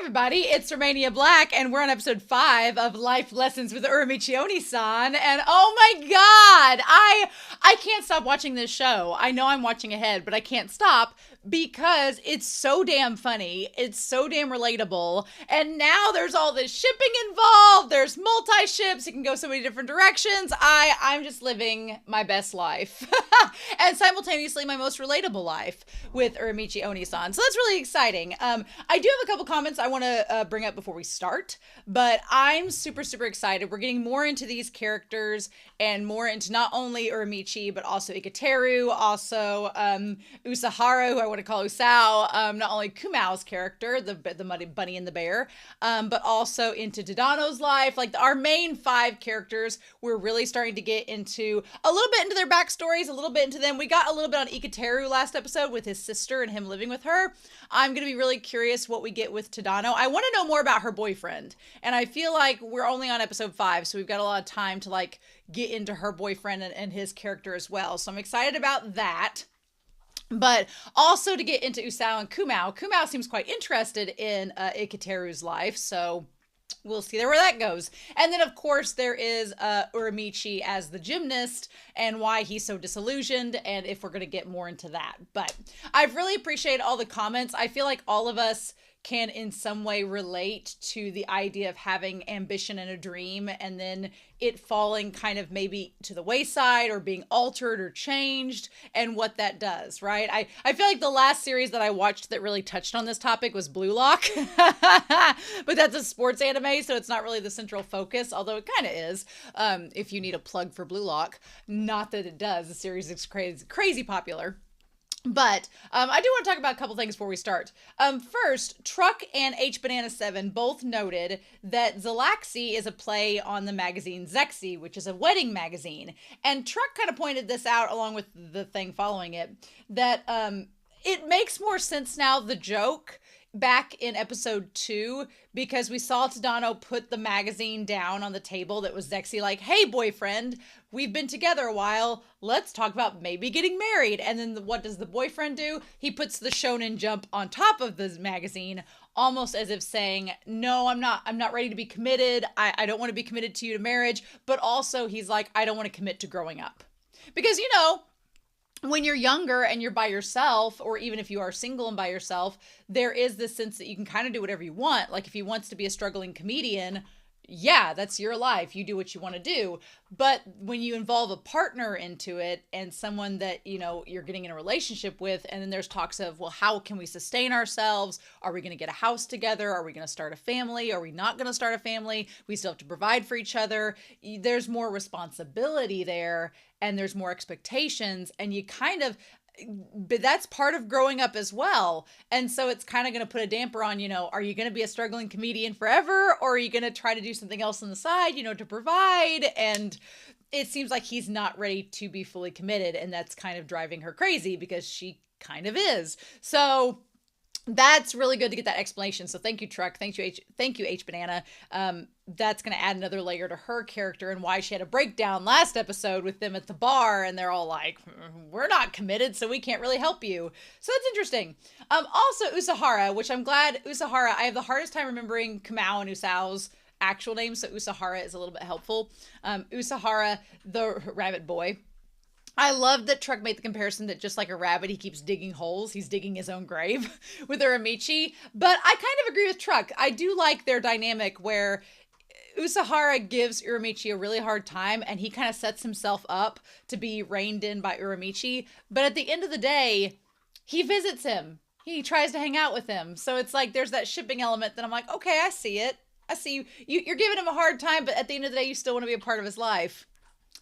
everybody, it's Romania Black, and we're on episode 5 of Life Lessons with Uramichi Oniisan, and oh my god, I can't stop watching this show. I know I'm watching ahead, but I can't stop because it's so damn funny, it's so damn relatable, and now there's all this shipping involved, there's multi-ships, it can go so many different directions. I'm just living my best life, and simultaneously my most relatable life with Uramichi Oniisan, so that's really exciting. I do have a couple comments I want to bring up before we start, but I'm super excited. We're getting more into these characters and more into not only Uramichi, but also Ikateru, also Usahara, who I want to call Usao, not only Kumao's character, the muddy bunny and the bear, but also into Tadano's life. Like our main 5 characters, we're really starting to get into a little bit into their backstories, a little bit into them. We got a little bit on Ikateru last episode with his sister and him living with her. I'm going to be really curious what we get with Tadano. I want to know more about her boyfriend, and I feel like we're only on episode 5, so we've got a lot of time to like get into her boyfriend and his character as well. So I'm excited about that. But also to get into Usao and Kumao. Kumao seems quite interested in Ikateru's life, so we'll see where that goes. And then, of course, there is Uramichi as the gymnast and why he's so disillusioned, and if we're going to get more into that. But I've really appreciated all the comments. I feel like all of us can in some way relate to the idea of having ambition and a dream and then it falling kind of maybe to the wayside or being altered or changed and what that does, right? I feel like the last series that I watched that really touched on this topic was Blue Lock, but that's a sports anime, so it's not really the central focus, although it kind of is, if you need a plug for Blue Lock. Not that it does. The series is crazy popular. But I do want to talk about a couple things before we start. First, Truck and HBanana7 both noted that Zalaxy is a play on the magazine Zexy, which is a wedding magazine. And Truck kind of pointed this out along with the thing following it, that it makes more sense now, the joke, back in episode 2, because we saw Tadano put the magazine down on the table that was Zexy, like, hey, boyfriend, we've been together a while. Let's talk about maybe getting married. And then what does the boyfriend do? He puts the Shonen Jump on top of the magazine, almost as if saying, no, I'm not ready to be committed. I don't want to be committed to you to marriage. But also he's like, I don't want to commit to growing up. Because, you know, when you're younger and you're by yourself, or even if you are single and by yourself, there is this sense that you can kind of do whatever you want. Like if he wants to be a struggling comedian, yeah, that's your life. You do what you want to do. But when you involve a partner into it and someone that, you know, you're getting in a relationship with, and then there's talks of, well, how can we sustain ourselves? Are we going to get a house together? Are we going to start a family? Are we not going to start a family? We still have to provide for each other. There's more responsibility there and there's more expectations, and you kind of, but that's part of growing up as well. And so it's kind of going to put a damper on, you know, are you going to be a struggling comedian forever? Or are you going to try to do something else on the side, you know, to provide? And it seems like he's not ready to be fully committed. And that's kind of driving her crazy because she kind of is. So that's really good to get that explanation. So thank you, Truck. Thank you, H Banana. That's going to add another layer to her character and why she had a breakdown last episode with them at the bar. And they're all like, we're not committed, so we can't really help you. So that's interesting. Also, Usahara, which I'm glad Usahara, I have the hardest time remembering Kamau and Usao's actual names. So Usahara is a little bit helpful. Usahara, the rabbit boy. I love that Truck made the comparison that just like a rabbit, he keeps digging holes. He's digging his own grave with Uramichi. But I kind of agree with Truck. I do like their dynamic where Usahara gives Uramichi a really hard time and he kind of sets himself up to be reined in by Uramichi. But at the end of the day, he visits him. He tries to hang out with him. So it's like there's that shipping element that I'm like, okay, I see it. I see you. You're giving him a hard time, but at the end of the day, you still want to be a part of his life.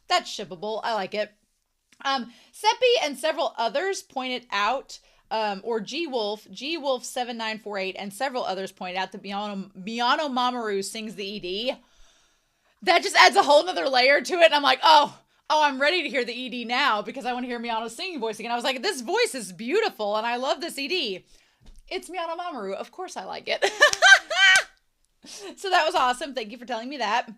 That's shippable. I like it. Seppi and several others pointed out, or G-Wolf 7948 and several others pointed out that Miyano Mamoru sings the ED. That just adds a whole nother layer to it. And I'm like, oh, I'm ready to hear the ED now because I want to hear Miyano's singing voice again. I was like, this voice is beautiful and I love this ED. It's Miyano Mamoru. Of course I like it. So that was awesome. Thank you for telling me that.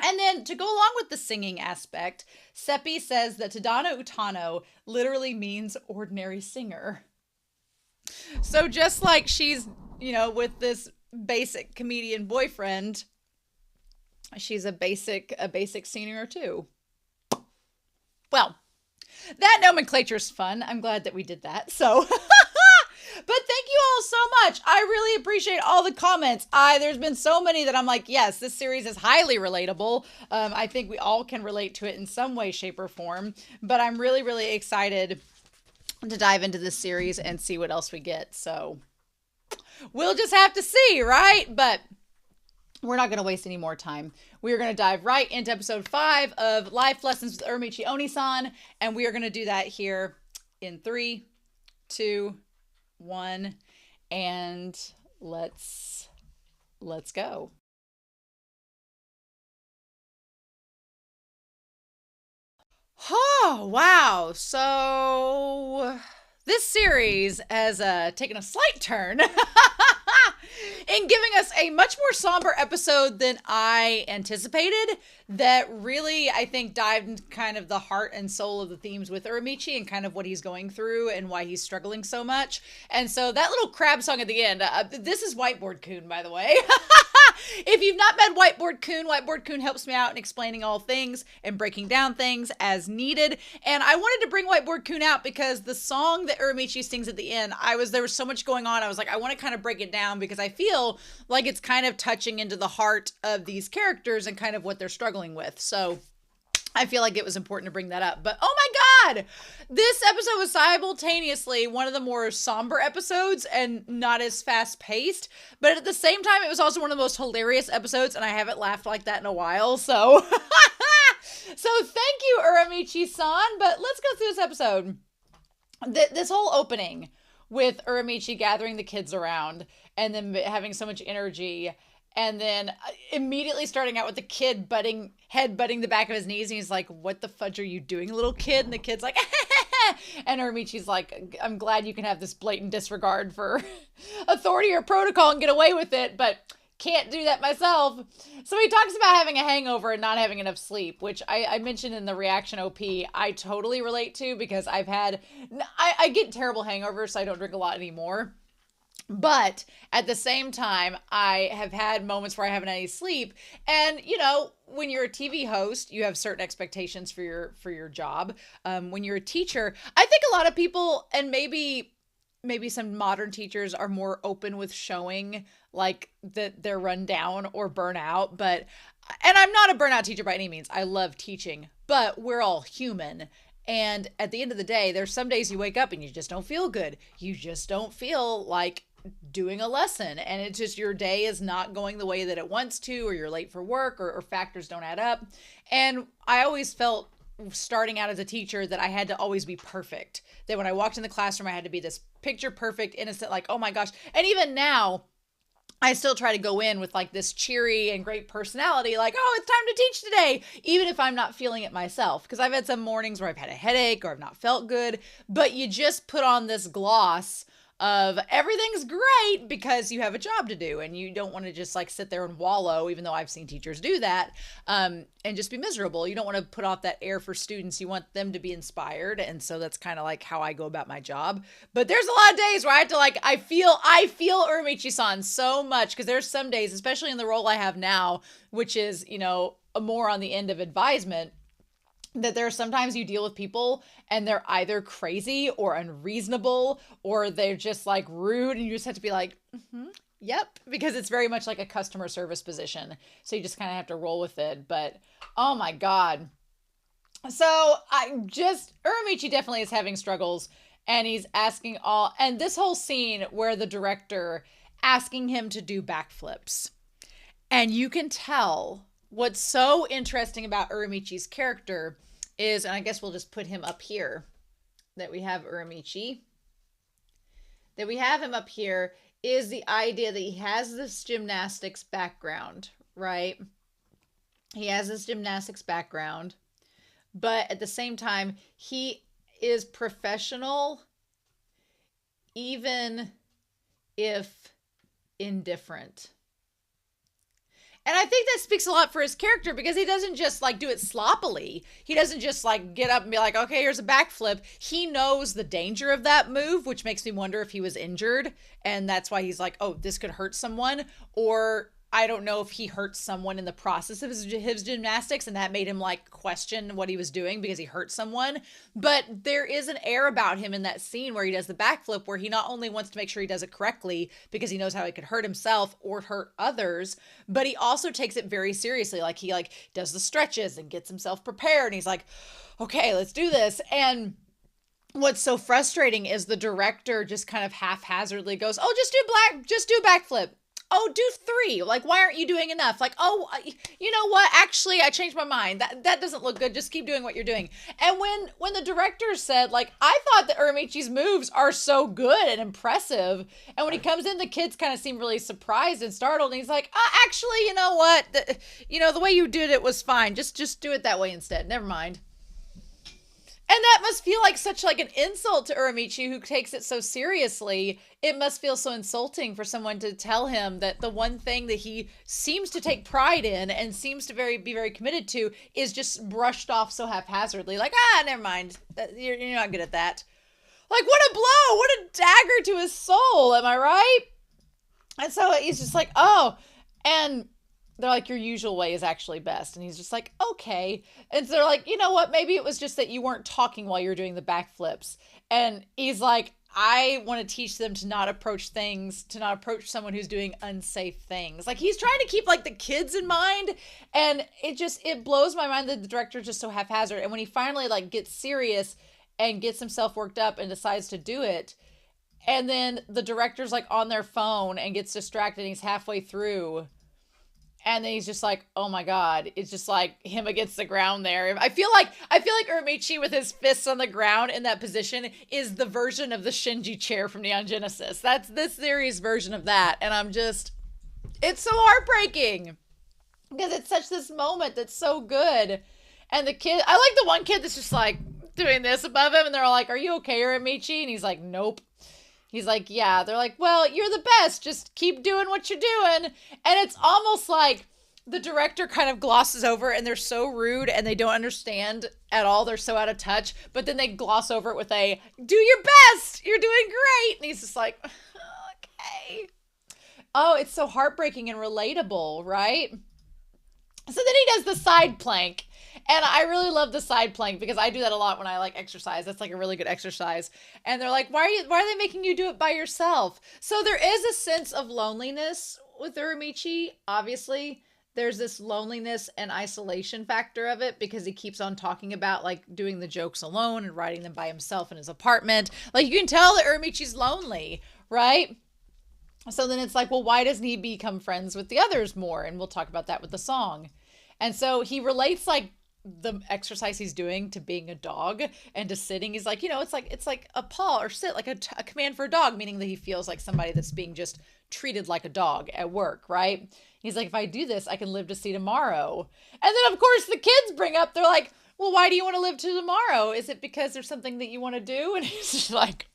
And then to go along with the singing aspect, Seppi says that Tadano Utano literally means ordinary singer. So just like she's with this basic comedian boyfriend, she's a basic senior too. Well, that nomenclature is fun. I'm glad that we did that. So, but thank you all so much. I really appreciate all the comments. There's been so many that I'm like, yes, this series is highly relatable. I think we all can relate to it in some way, shape, or form. But I'm really, really excited to dive into this series and see what else we get. So we'll just have to see, right? But we're not going to waste any more time. We are going to dive right into episode 5 of Life Lessons with Uramichi Oniisan, and we are going to do that here in 3, 2, 1, and let's go. Oh, wow. So this series has taken a slight turn in giving us a much more somber episode than I anticipated, that really, I think, dived into kind of the heart and soul of the themes with Uramichi and kind of what he's going through and why he's struggling so much. And so that little crab song at the end, this is Whiteboard Coon, by the way. If you've not met Whiteboard Coon helps me out in explaining all things and breaking down things as needed. And I wanted to bring Whiteboard Coon out because the song that Uramichi sings at the end, there was so much going on. I was like, I want to kind of break it down because I feel like it's kind of touching into the heart of these characters and kind of what they're struggling with. So I feel like it was important to bring that up. But oh my God, this episode was simultaneously one of the more somber episodes and not as fast paced. But at the same time, it was also one of the most hilarious episodes, and I haven't laughed like that in a while. So, so thank you, Uramichi-san. But let's go through this episode. This whole opening with Uramichi gathering the kids around and then having so much energy. And then immediately starting out with the kid head-butting the back of his knees. And he's like, what the fudge are you doing, little kid? And the kid's like, and Uramichi's like, I'm glad you can have this blatant disregard for authority or protocol and get away with it, but can't do that myself. So he talks about having a hangover and not having enough sleep, which I mentioned in the reaction OP. I totally relate to because I get terrible hangovers, so I don't drink a lot anymore. But at the same time, I have had moments where I haven't had any sleep. And, when you're a TV host, you have certain expectations for your job. When you're a teacher, I think a lot of people, and maybe some modern teachers, are more open with showing like that they're run down or burn out. And I'm not a burnout teacher by any means. I love teaching, but we're all human. And at the end of the day, there's some days you wake up and you just don't feel good. You just don't feel like doing a lesson, and it's just your day is not going the way that it wants to, or you're late for work, or factors don't add up. And I always felt, starting out as a teacher, that I had to always be perfect, that when I walked in the classroom I had to be this picture perfect, innocent, like, oh my gosh. And even now I still try to go in with like this cheery and great personality, like, oh, it's time to teach today, even if I'm not feeling it myself, because I've had some mornings where I've had a headache or I've not felt good, but you just put on this gloss of everything's great because you have a job to do, and you don't want to just like sit there and wallow, even though I've seen teachers do that, and just be miserable. You don't want to put off that air for students. You want them to be inspired. And so that's kind of like how I go about my job. But there's a lot of days where I have to I feel Uramichi-san so much, because there's some days, especially in the role I have now, which is, more on the end of advisement, that there are sometimes you deal with people and they're either crazy or unreasonable, or they're just like rude, and you just have to be like, yep, because it's very much like a customer service position. So you just kind of have to roll with it. But oh my God. So Uramichi definitely is having struggles, and he's asking and this whole scene where the director asking him to do backflips, and you can tell what's so interesting about Uramichi's character is, and I guess we'll just put him up here, that we have Uramichi, that we have him up here, is the idea that he has this gymnastics background, right? He has this gymnastics background, but at the same time, he is professional, even if indifferent. And I think that speaks a lot for his character because he doesn't just like do it sloppily. He doesn't just like get up and be like, okay, here's a backflip. He knows the danger of that move, which makes me wonder if he was injured. And that's why he's like, oh, this could hurt someone. Or I don't know if he hurt someone in the process of his gymnastics and that made him like question what he was doing because he hurt someone. But there is an air about him in that scene where he does the backflip where he not only wants to make sure he does it correctly because he knows how he could hurt himself or hurt others, but he also takes it very seriously. Like he like does the stretches and gets himself prepared. And he's like, okay, let's do this. And what's so frustrating is the director just kind of haphazardly goes, oh, just do a backflip. Oh, do 3. Like, why aren't you doing enough? Like, oh, you know what? Actually, I changed my mind. That doesn't look good. Just keep doing what you're doing. And when the director said, like, I thought that Uramichi's moves are so good and impressive. And when he comes in, the kids kind of seem really surprised and startled. And he's like, actually, you know what? The way you did it was fine. Just do it that way instead. Never mind. And that must feel like such like an insult to Uramichi, who takes it so seriously. It must feel so insulting for someone to tell him that the one thing that he seems to take pride in and seems to be very committed to is just brushed off so haphazardly. Like, never mind. You're not good at that. Like, what a blow. What a dagger to his soul. Am I right? And so he's just like, oh. And they're like, your usual way is actually best. And he's just like, okay. And so they're like, you know what? Maybe it was just that you weren't talking while you're doing the backflips. And he's like, I want to teach them to not approach someone who's doing unsafe things. Like he's trying to keep like the kids in mind. And it blows my mind that the director's just so haphazard. And when he finally like gets serious and gets himself worked up and decides to do it, and then the director's like on their phone and gets distracted and he's halfway through. And then he's just like, oh my God, it's just like him against the ground there. I feel like Uramichi with his fists on the ground in that position is the version of the Shinji chair from Neon Genesis. That's this series' version of that. And it's so heartbreaking because it's such this moment that's so good. And the kid, I like the one kid that's just like doing this above him and they're all like, are you okay, Uramichi? And he's like, nope. He's like, yeah. They're like, well, you're the best. Just keep doing what you're doing. And it's almost like the director kind of glosses over and they're so rude and they don't understand at all. They're so out of touch. But then they gloss over it with a, do your best. You're doing great. And he's just like, okay. Oh, it's so heartbreaking and relatable, right? So then he does the side plank. And I really love the side plank because I do that a lot when I like exercise. That's like a really good exercise. And they're like, why are they making you do it by yourself? So there is a sense of loneliness with Uramichi. Obviously, there's this loneliness and isolation factor of it because he keeps on talking about like doing the jokes alone and writing them by himself in his apartment. Like you can tell that Uramichi's lonely, right? So then it's like, well, why doesn't he become friends with the others more? And we'll talk about that with the song. And so he relates like the exercise he's doing to being a dog and to sitting. He's like, it's like a paw or sit, like a command for a dog, meaning that he feels like somebody that's being just treated like a dog at work, right? He's like, if I do this, I can live to see tomorrow. And then of course the kids bring up, they're like, well, why do you want to live to tomorrow? Is it because there's something that you want to do? And he's just like,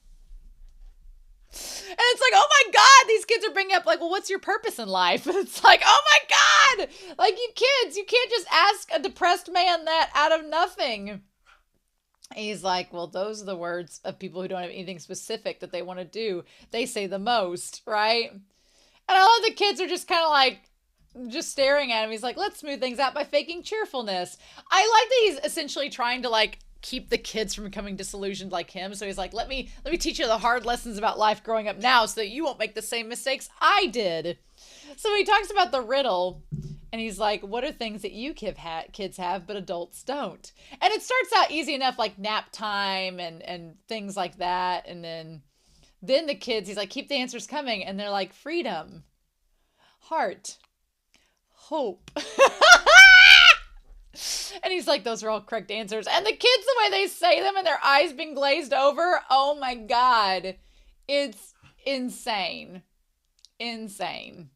and it's like, oh my God, these kids are bringing up like, well, what's your purpose in life? And it's like, oh my God, like you kids, you can't just ask a depressed man that out of nothing. And he's like, well, those are the words of people who don't have anything specific that they want to do. They say the most, right? And I love the kids are just kind of like, just staring at him. He's like, let's smooth things out by faking cheerfulness. I like that he's essentially trying to like keep the kids from becoming disillusioned like him. So he's like, let me teach you the hard lessons about life growing up now so that you won't make the same mistakes I did. So he talks about the riddle and he's like, what are things that you kids have but adults don't? And it starts out easy enough, like nap time and things like that. And then the kids, he's like, keep the answers coming. And they're like, freedom, heart, hope. And he's like, those are all correct answers. And the kids, the way they say them and their eyes being glazed over, oh my God, it's insane. Insane.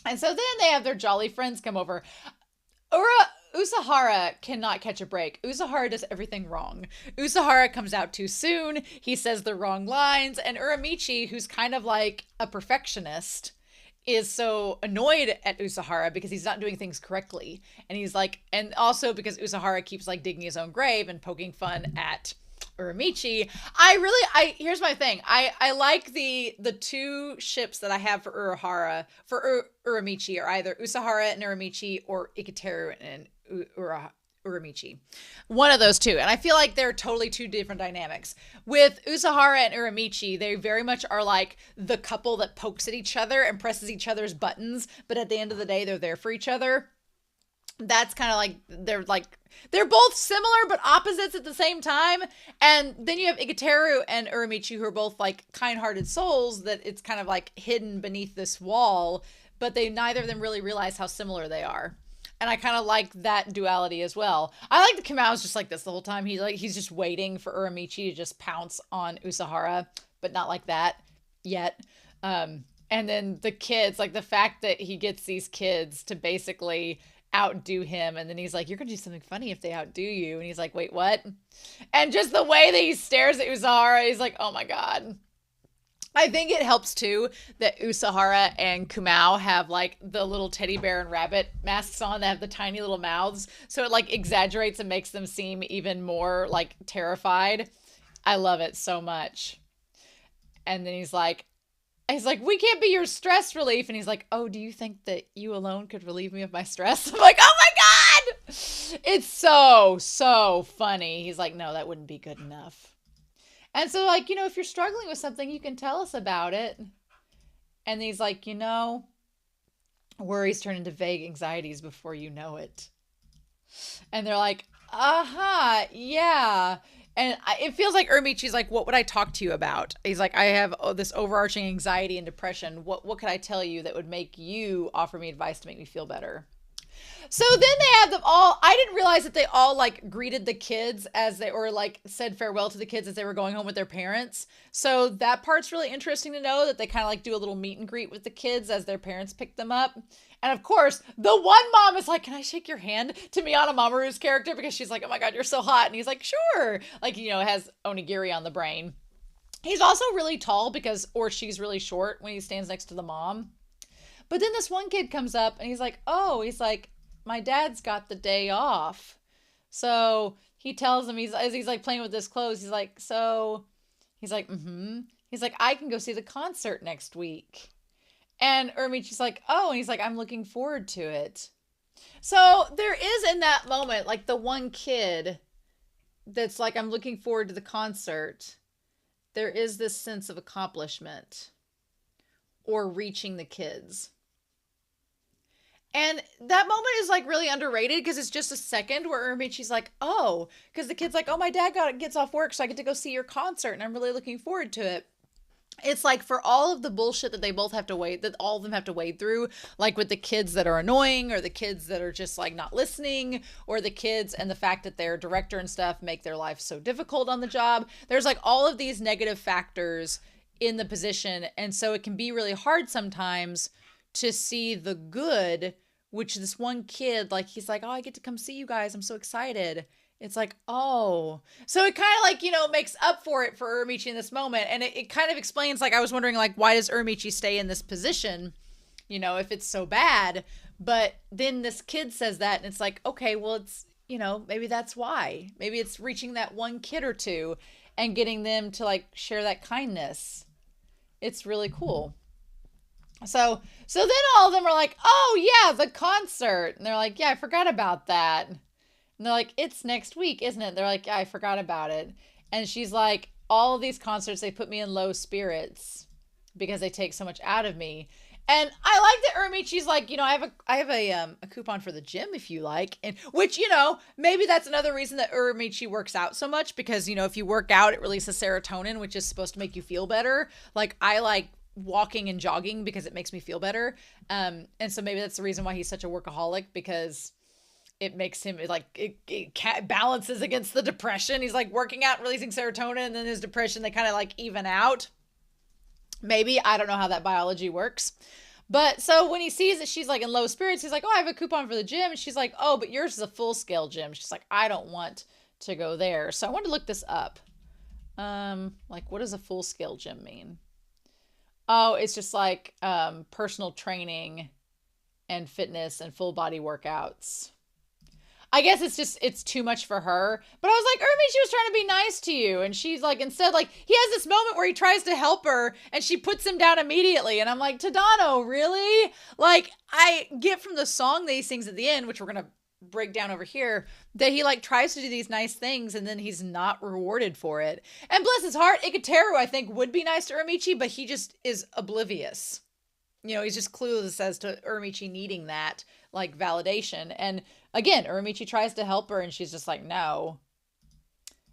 And so then they have their jolly friends come over. Usahara cannot catch a break. Usahara does everything wrong. Usahara comes out too soon. He says the wrong lines. And Uramichi, who's kind of like a perfectionist, is so annoyed at Usahara because he's not doing things correctly. And he's like, and also because Usahara keeps like digging his own grave and poking fun at Uramichi. Here's my thing. I like the two ships that I have for Uramichi are either Usahara and Uramichi or Ikateru and Uramichi. One of those two. And I feel like they're totally two different dynamics. With Usahara and Uramichi, they very much are like the couple that pokes at each other and presses each other's buttons, but at the end of the day, they're there for each other. That's kind of like they're both similar but opposites at the same time. And then you have Ikateru and Uramichi, who are both like kind-hearted souls that it's kind of like hidden beneath this wall, but neither of them really realize how similar they are. And I kind of like that duality as well. I like that Kamau's just like this the whole time. He's just waiting for Uramichi to just pounce on Usahara, but not like that yet. And then the kids, like the fact that he gets these kids to basically outdo him, and then he's like, you're gonna do something funny if they outdo you, and he's like, wait, what? And just the way that he stares at Usahara, he's like, oh my god. I think it helps too that Usahara and Kumao have like the little teddy bear and rabbit masks on that have the tiny little mouths, so it like exaggerates and makes them seem even more like terrified. I love it so much. And then he's like, we can't be your stress relief. And he's like, oh, do you think that you alone could relieve me of my stress? I'm like, oh my god! It's so funny. He's like, no, that wouldn't be good enough. And so, like, if you're struggling with something, you can tell us about it. And he's like, worries turn into vague anxieties before you know it. And they're like, yeah. And it feels like Uramichi's like, what would I talk to you about? He's like, I have this overarching anxiety and depression. What could I tell you that would make you offer me advice to make me feel better? So then they have them all. I didn't realize that they all like greeted the kids or like said farewell to the kids as they were going home with their parents. So that part's really interesting to know that they kind of like do a little meet and greet with the kids as their parents pick them up. And of course, the one mom is like, can I shake your hand, to Miyano Mamoru's character, because she's like, oh my god, you're so hot. And he's like, sure. Like, has onigiri on the brain. He's also really tall or she's really short when he stands next to the mom. But then this one kid comes up and he's like, my dad's got the day off. So he tells him, as he's like playing with his clothes, he's like, mm-hmm. He's like, I can go see the concert next week. And Uramichi's like, oh, and he's like, I'm looking forward to it. So there is in that moment, like the one kid that's like, I'm looking forward to the concert. There is this sense of accomplishment or reaching the kids. And that moment is like really underrated because it's just a second where Uramichi's like, oh, because the kid's like, oh, my dad gets off work, so I get to go see your concert and I'm really looking forward to it. It's like for all of the bullshit that they both have to that all of them have to wade through, like with the kids that are annoying or the kids that are just like not listening, or the kids and the fact that their director and stuff make their life so difficult on the job. There's like all of these negative factors in the position. And so it can be really hard sometimes to see the good, which this one kid, like, he's like, oh, I get to come see you guys. I'm so excited. It's like, oh. So it kind of like, makes up for it for Uramichi in this moment. And it kind of explains, like, I was wondering, like, why does Uramichi stay in this position, if it's so bad? But then this kid says that, and it's like, okay, well, it's, maybe that's why. Maybe it's reaching that one kid or two and getting them to, like, share that kindness. It's really cool. So then all of them are like, oh, yeah, the concert. And they're like, yeah, I forgot about that. And they're like, it's next week, isn't it? They're like, yeah, I forgot about it. And she's like, all of these concerts, they put me in low spirits because they take so much out of me. And I like that Uramichi's like, I have a coupon for the gym if you like. And which, maybe that's another reason that Uramichi works out so much, because, if you work out, it releases serotonin, which is supposed to make you feel better. Like, I like walking and jogging because it makes me feel better. And so maybe that's the reason why he's such a workaholic, because it makes him like, it balances against the depression. He's like working out, releasing serotonin, and then his depression, they kind of like even out. Maybe, I don't know how that biology works. But so when he sees that she's like in low spirits, he's like, oh, I have a coupon for the gym. And she's like, oh, but yours is a full scale gym. She's like, I don't want to go there. So I wanted to look this up. Like, what does a full scale gym mean? Oh, it's just like personal training and fitness and full body workouts. I guess it's too much for her. But I was like, Irmi, she was trying to be nice to you. And she's like, instead, like, he has this moment where he tries to help her and she puts him down immediately. And I'm like, Tadano, really? Like, I get from the song that he sings at the end, which we're gonna break down over here, that he like tries to do these nice things and then he's not rewarded for it. And bless his heart, Ikateru, I think, would be nice to Uramichi, but he just is oblivious. You know, he's just clueless as to Uramichi needing that, like, validation. And again, Uramichi tries to help her and she's just like, no.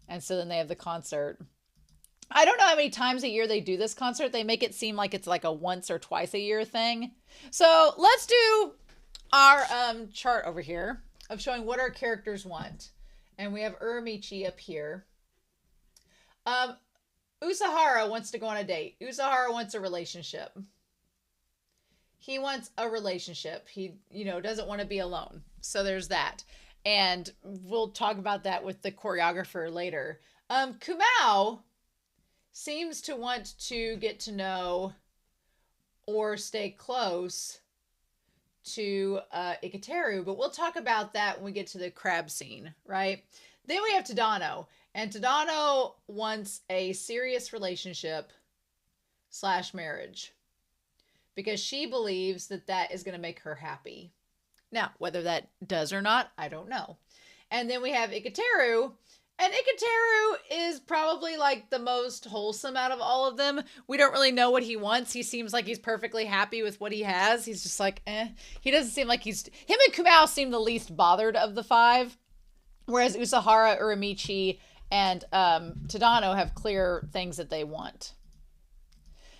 And so then they have the concert. I don't know how many times a year they do this concert. They make it seem like it's like a once or twice a year thing. So let's do our chart over here of showing what our characters want. And we have Uramichi up here. Usahara wants to go on a date. Usahara wants a relationship. He wants a relationship. He, doesn't want to be alone. So there's that. And we'll talk about that with the choreographer later. Kumao seems to want to get to know or stay close to Ikateru, but we'll talk about that when we get to the crab scene, right? Then we have Tadano. And Tadano wants a serious relationship / marriage, because she believes that that is going to make her happy. Now, whether that does or not, I don't know. And then we have Ikateru, and Ikateru is probably like the most wholesome out of all of them. We don't really know what he wants. He seems like he's perfectly happy with what he has. He's just like, eh. He doesn't seem like him and Kumao seem the least bothered of the five, whereas Usahara, Uramichi, and Tadano have clear things that they want.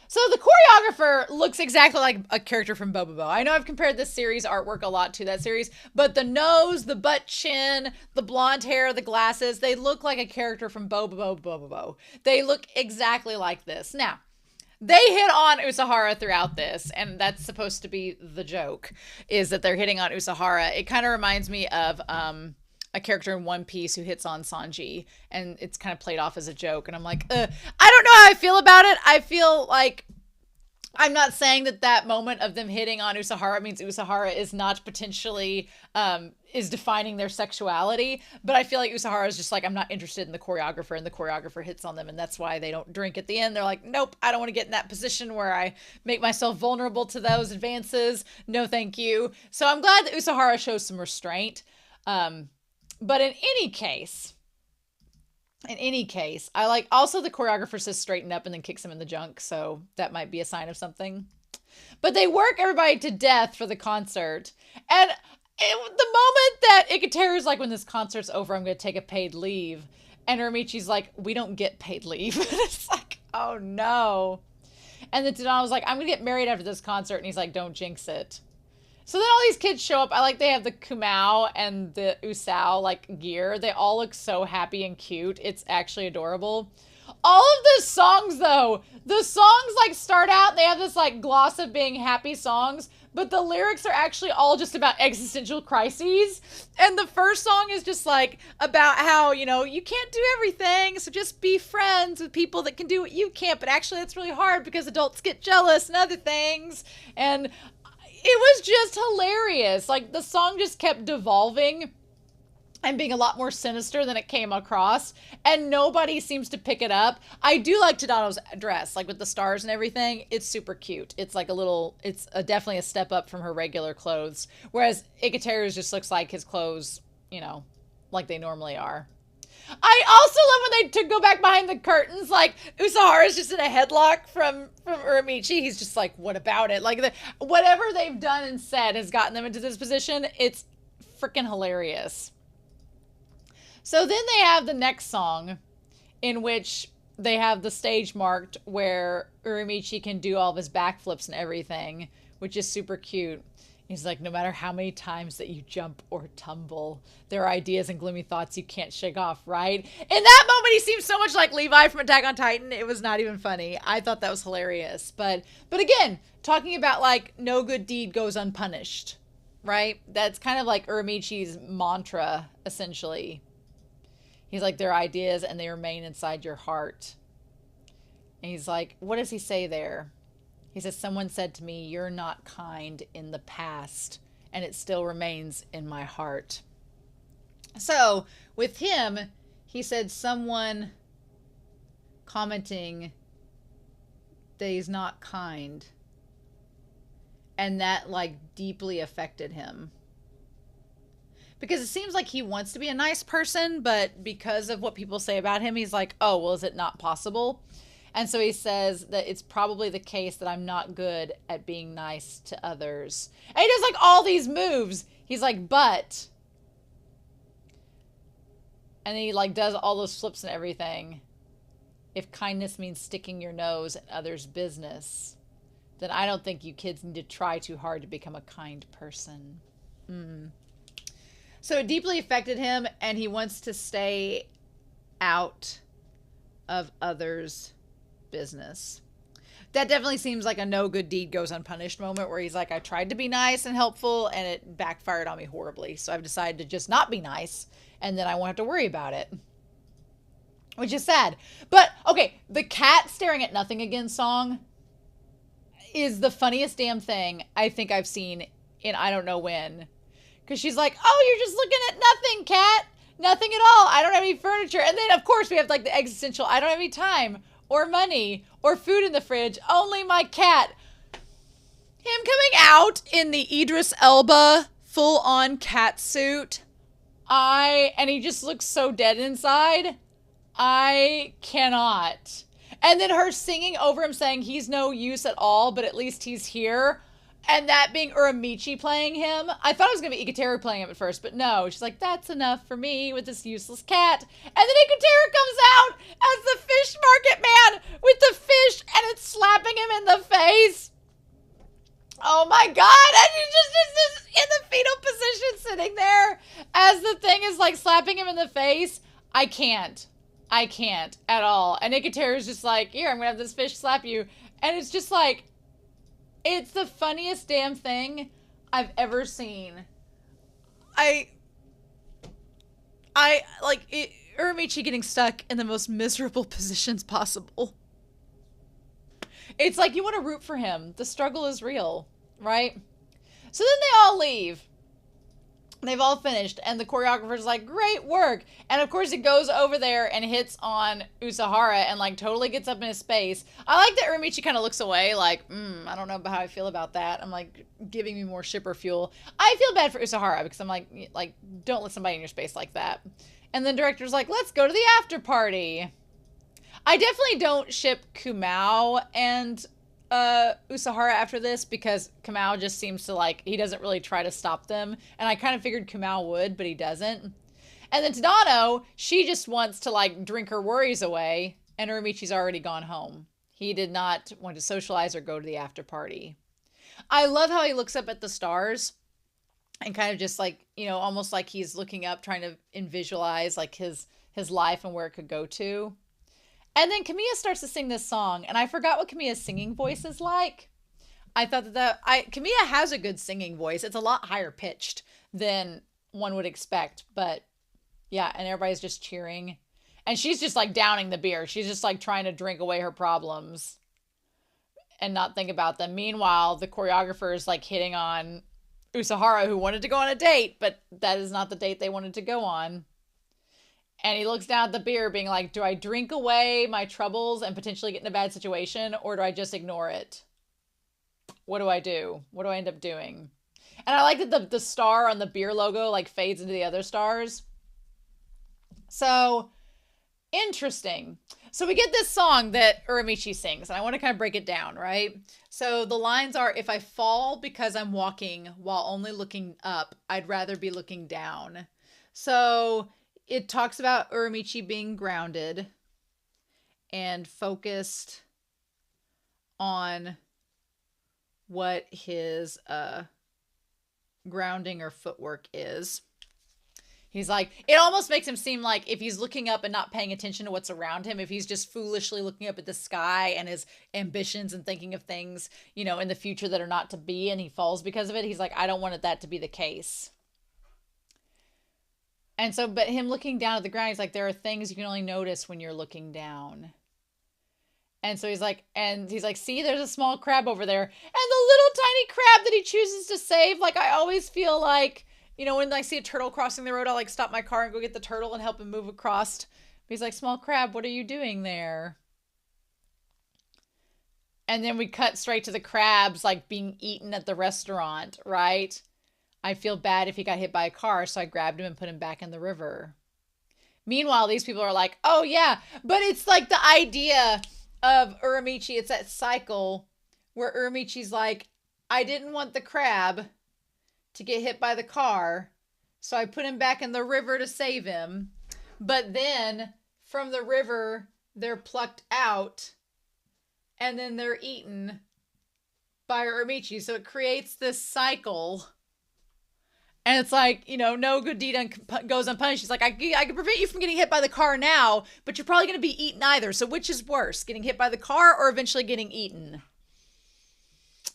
So the choreographer looks exactly like a character from Bobobo. I know I've compared this series artwork a lot to that series, but the nose, the butt chin, the blonde hair, the glasses, they look like a character from Bobobo. They look exactly like this. Now, they hit on Usahara throughout this, and that's supposed to be the joke, is that they're hitting on Usahara. It kind of reminds me of a character in One Piece who hits on Sanji, and it's kind of played off as a joke. And I'm like, I don't know how I feel about it. I feel like I'm not saying that moment of them hitting on Usahara means Usahara is not potentially is defining their sexuality, but I feel like Usahara is just like, I'm not interested in the choreographer, and the choreographer hits on them, and that's why they don't drink at the end. They're like, nope, I don't want to get in that position where I make myself vulnerable to those advances. No, thank you. So I'm glad that Usahara shows some restraint. But in any case, I like, also the choreographer says straighten up and then kicks him in the junk. So that might be a sign of something. But they work everybody to death for the concert. And the moment that Ikateru is like, when this concert's over, I'm going to take a paid leave. And Uramichi's like, we don't get paid leave. It's like, oh no. And then Tadano was like, I'm going to get married after this concert. And he's like, don't jinx it. So then all these kids show up. I like they have the Kumao and the Usao like gear. They all look so happy and cute. It's actually adorable. All of the songs though, the songs like start out, they have this like gloss of being happy songs, but the lyrics are actually all just about existential crises. And the first song is just like about how, you can't do everything, so just be friends with people that can do what you can't. But actually that's really hard because adults get jealous and other things. And it was just hilarious. Like, the song just kept devolving and being a lot more sinister than it came across, and nobody seems to pick it up. I do like Tadano's dress, like with the stars and everything. It's super cute. It's like definitely a step up from her regular clothes, whereas Ikateru's just looks like his clothes, like they normally are. I also love when they go back behind the curtains, like Usahara's just in a headlock from Uramichi. He's just like, what about it? Like, whatever they've done and said has gotten them into this position. It's freaking hilarious. So then they have the next song, in which they have the stage marked where Uramichi can do all of his backflips and everything, which is super cute. He's like, no matter how many times that you jump or tumble, there are ideas and gloomy thoughts you can't shake off, right? In that moment, he seems so much like Levi from Attack on Titan. It was not even funny. I thought that was hilarious. But again, talking about like, no good deed goes unpunished, right? That's kind of like Uramichi's mantra, essentially. He's like, they're ideas and they remain inside your heart. And he's like, what does he say there? He says, someone said to me, you're not kind in the past, and it still remains in my heart. So with him, he said someone commenting that he's not kind, and that like deeply affected him. Because it seems like he wants to be a nice person, but because of what people say about him, he's like, oh, well, is it not possible? And so he says that it's probably the case that I'm not good at being nice to others. And he does like all these moves. He's like, but. And he like does all those flips and everything. If kindness means sticking your nose in others' business, then I don't think you kids need to try too hard to become a kind person. So it deeply affected him, and he wants to stay out of others' business. That definitely seems like a no good deed goes unpunished moment where he's like, I tried to be nice and helpful, and it backfired on me horribly. So I've decided to just not be nice, and then I won't have to worry about it. Which is sad. But, okay, the cat staring at nothing again song is the funniest damn thing I think I've seen in I don't know when. Because she's like, oh, you're just looking at nothing, cat. Nothing at all. I don't have any furniture. And then, of course, we have like the existential, I don't have any time or money or food in the fridge. Only my cat. Him coming out in the Idris Elba full-on cat suit. And he just looks so dead inside. I cannot. And then her singing over him saying he's no use at all, but at least he's here. And that being Uramichi playing him. I thought it was going to be Ikateru playing him at first, but no. She's like, that's enough for me with this useless cat. And then Ikateru comes out as the fish market man with the fish, and it's slapping him in the face. Oh my God. And he's just in the fetal position sitting there as the thing is like slapping him in the face. I can't at all. And Ikateru's just like, here, I'm going to have this fish slap you. And it's just like, it's the funniest damn thing I've ever seen. Uramichi getting stuck in the most miserable positions possible. It's like you want to root for him. The struggle is real, right? So then they all leave. They've all finished, and the choreographer's like, great work. And of course, he goes over there and hits on Usahara and like totally gets up in his space. I like that Uramichi kind of looks away, like, I don't know how I feel about that. I'm like, giving me more shipper fuel. I feel bad for Usahara because I'm like, don't let somebody in your space like that. And then director's like, let's go to the after party. I definitely don't ship Kumao and Usahara after this because Kamau just seems to like, he doesn't really try to stop them. And I kind of figured Kamau would, but he doesn't. And then Tadano, she just wants to like drink her worries away, and Uramichi's already gone home. He did not want to socialize or go to the after party. I love how he looks up at the stars and kind of just like, almost like he's looking up, trying to visualize like his life and where it could go to. And then Kamiya starts to sing this song, and I forgot what Kamiya's singing voice is like. I thought Kamiya has a good singing voice. It's a lot higher pitched than one would expect, but yeah, and everybody's just cheering. And she's just like downing the beer. She's just like trying to drink away her problems and not think about them. Meanwhile, the choreographer is like hitting on Usahara, who wanted to go on a date, but that is not the date they wanted to go on. And he looks down at the beer being like, do I drink away my troubles and potentially get in a bad situation, or do I just ignore it? What do I do? What do I end up doing? And I like that the star on the beer logo like fades into the other stars. So, interesting. So we get this song that Uramichi sings, and I want to kind of break it down, right? So the lines are, if I fall because I'm walking while only looking up, I'd rather be looking down. So it talks about Uramichi being grounded and focused on what his grounding or footwork is. He's like, it almost makes him seem like if he's looking up and not paying attention to what's around him, if he's just foolishly looking up at the sky and his ambitions and thinking of things, in the future that are not to be, and he falls because of it, he's like, I don't want that to be the case. And so, but him looking down at the ground, he's like, there are things you can only notice when you're looking down. And so he's like, see, there's a small crab over there. And the little tiny crab that he chooses to save, like, I always feel like, you know, when I see a turtle crossing the road, I'll like stop my car and go get the turtle and help him move across. He's like, small crab, what are you doing there? And then we cut straight to the crabs like being eaten at the restaurant, right? I feel bad if he got hit by a car, so I grabbed him and put him back in the river. Meanwhile, these people are like, oh yeah, but it's like the idea of Uramichi, it's that cycle where Uramichi's like, I didn't want the crab to get hit by the car, so I put him back in the river to save him. But then from the river, they're plucked out and then they're eaten by Uramichi. So it creates this cycle. And it's like, you know, no good deed goes unpunished. He's like, I can prevent you from getting hit by the car now, but you're probably going to be eaten either. So which is worse, getting hit by the car or eventually getting eaten?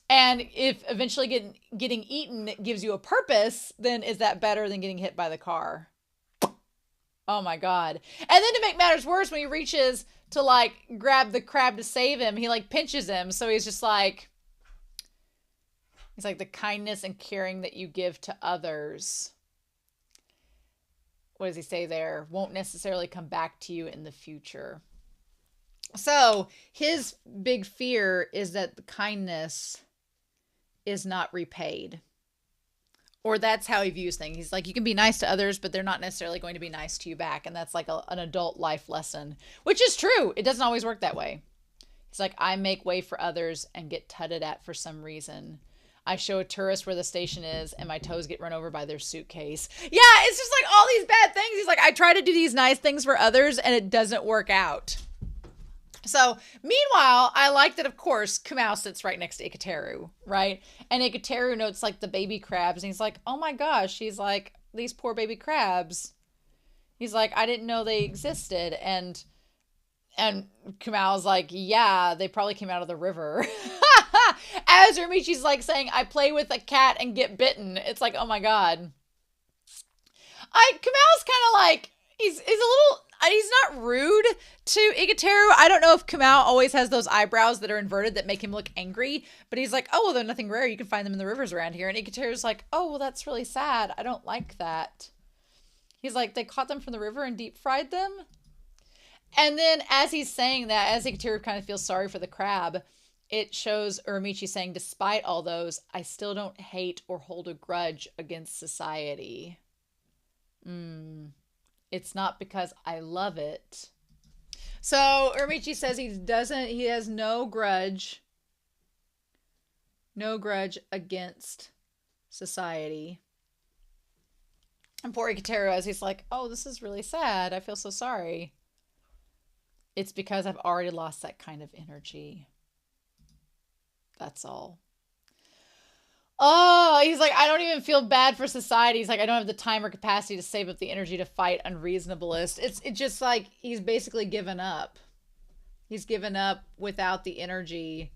And if eventually getting eaten gives you a purpose, then is that better than getting hit by the car? Oh my God. And then to make matters worse, when he reaches to like grab the crab to save him, he like pinches him. So he's like, the kindness and caring that you give to others. What does he say there? Won't necessarily come back to you in the future. So his big fear is that the kindness is not repaid. Or that's how he views things. He's like, you can be nice to others, but they're not necessarily going to be nice to you back. And that's like an adult life lesson, which is true. It doesn't always work that way. He's like, I make way for others and get tutted at for some reason. I show a tourist where the station is and my toes get run over by their suitcase. Yeah, it's just like all these bad things. He's like, I try to do these nice things for others and it doesn't work out. So, meanwhile, I like that, of course, Kamau sits right next to Ikateru, right? And Ikateru notes, like, the baby crabs. And he's like, oh my gosh. He's like, these poor baby crabs. He's like, I didn't know they existed. And Kamau's like, yeah, they probably came out of the river. As Uramichi's like saying, I play with a cat and get bitten. It's like, oh my God. Kamau's kind of like, he's a little... He's not rude to Ikateru. I don't know if Kamau always has those eyebrows that are inverted that make him look angry, but he's like, oh, well, they're nothing rare. You can find them in the rivers around here. And Ikateru's like, oh, well, that's really sad. I don't like that. He's like, they caught them from the river and deep fried them. And then as he's saying that, as Ikateru kind of feels sorry for the crab, it shows Uramichi saying, despite all those, I still don't hate or hold a grudge against society. It's not because I love it. So Uramichi says he has no grudge against society. And poor Ikateru, as he's like, oh, this is really sad. I feel so sorry. It's because I've already lost that kind of energy. That's all. Oh, he's like, I don't even feel bad for society. He's like, I don't have the time or capacity to save up the energy to fight unreasonableists. It's just like he's basically given up. He's given up without the energy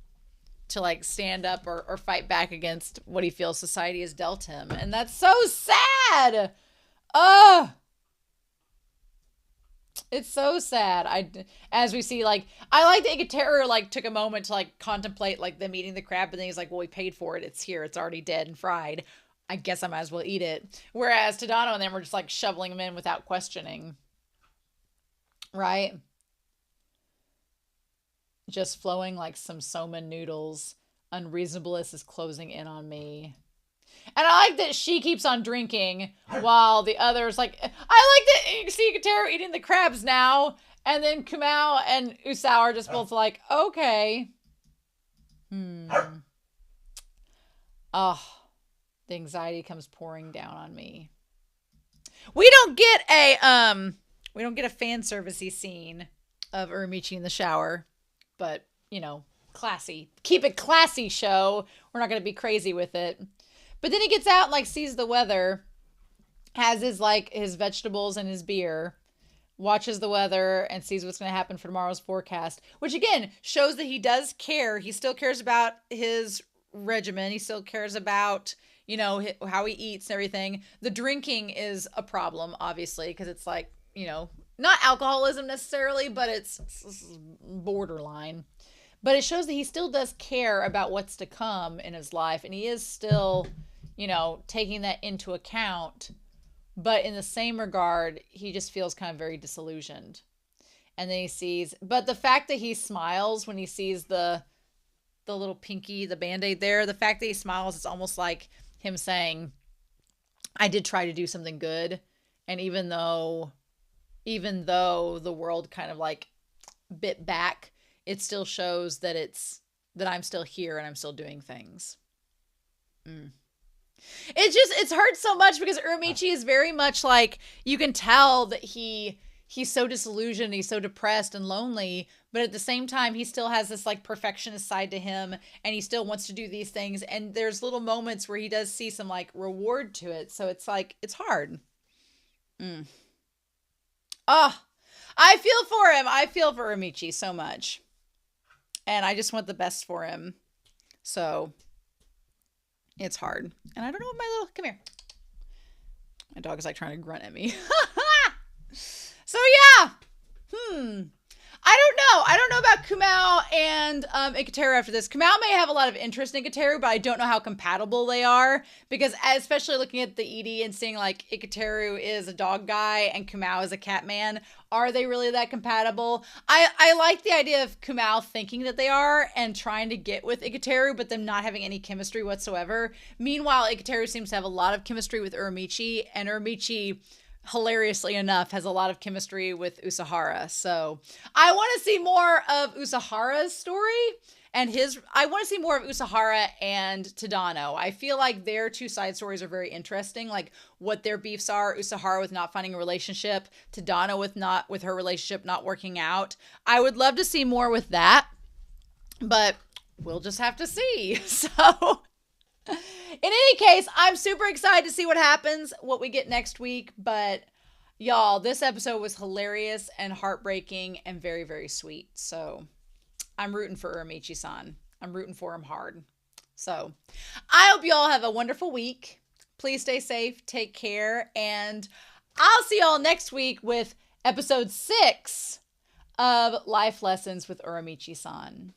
to like stand up or fight back against what he feels society has dealt him. And that's so sad. Oh, it's so sad. As we see, like, I like that Ikateru, like, took a moment to, like, contemplate, like, them eating the crab, and then he's like, well, we paid for it. It's here. It's already dead and fried. I guess I might as well eat it. Whereas Tadano and them were just, like, shoveling them in without questioning. Right? Just flowing like some soma noodles. Unreasonableness is closing in on me. And I like that she keeps on drinking while the others, like, I like that you see Ikateru eating the crabs now, and then Kamau and Usao are just both like, okay. Oh, the anxiety comes pouring down on me. We don't get a fan servicey scene of Uramichi in the shower, but, you know, classy. Keep it classy, show. We're not going to be crazy with it. But then he gets out and, like, sees the weather, has his, like, his vegetables and his beer, watches the weather and sees what's going to happen for tomorrow's forecast, which, again, shows that he does care. He still cares about his regimen. He still cares about, you know, how he eats and everything. The drinking is a problem, obviously, because it's, like, you know, not alcoholism necessarily, but it's borderline. But it shows that he still does care about what's to come in his life, and he is still, taking that into account. But in the same regard, he just feels kind of very disillusioned. And then he sees, but the fact that he smiles when he sees the little pinky, the Band-Aid there, the fact that he smiles, it's almost like him saying, I did try to do something good. And even though the world kind of like bit back, it still shows that that I'm still here and I'm still doing things. It's hurt so much because Uramichi is very much like, you can tell that he's so disillusioned, he's so depressed and lonely, but at the same time, he still has this like perfectionist side to him, and he still wants to do these things. And there's little moments where he does see some like reward to it. So it's like, it's hard. Oh, I feel for him. I feel for Uramichi so much. And I just want the best for him. So it's hard. And I don't know what come here. My dog is like trying to grunt at me. So yeah. I don't know about Kumao and Ikateru after this. Kumao may have a lot of interest in Ikateru, but I don't know how compatible they are, because especially looking at the ED and seeing like Ikateru is a dog guy and Kumao is a cat man. Are they really that compatible? I like the idea of Kumao thinking that they are and trying to get with Ikateru, but them not having any chemistry whatsoever. Meanwhile, Ikateru seems to have a lot of chemistry with Uramichi, and Uramichi, hilariously enough, has a lot of chemistry with Usahara. So I want to see more of Usahara's story and I want to see more of Usahara and Tadano. I feel like their two side stories are very interesting, like what their beefs are. Usahara with not finding a relationship, Tadano with her relationship not working out. I would love to see more with that, but we'll just have to see. So in any case, I'm super excited to see what happens, what we get next week. But y'all, this episode was hilarious and heartbreaking and very, very sweet. So I'm rooting for Uramichi-san. I'm rooting for him hard. So I hope you all have a wonderful week. Please stay safe, take care, and I'll see y'all next week with episode 6 of Life Lessons with Uramichi-san.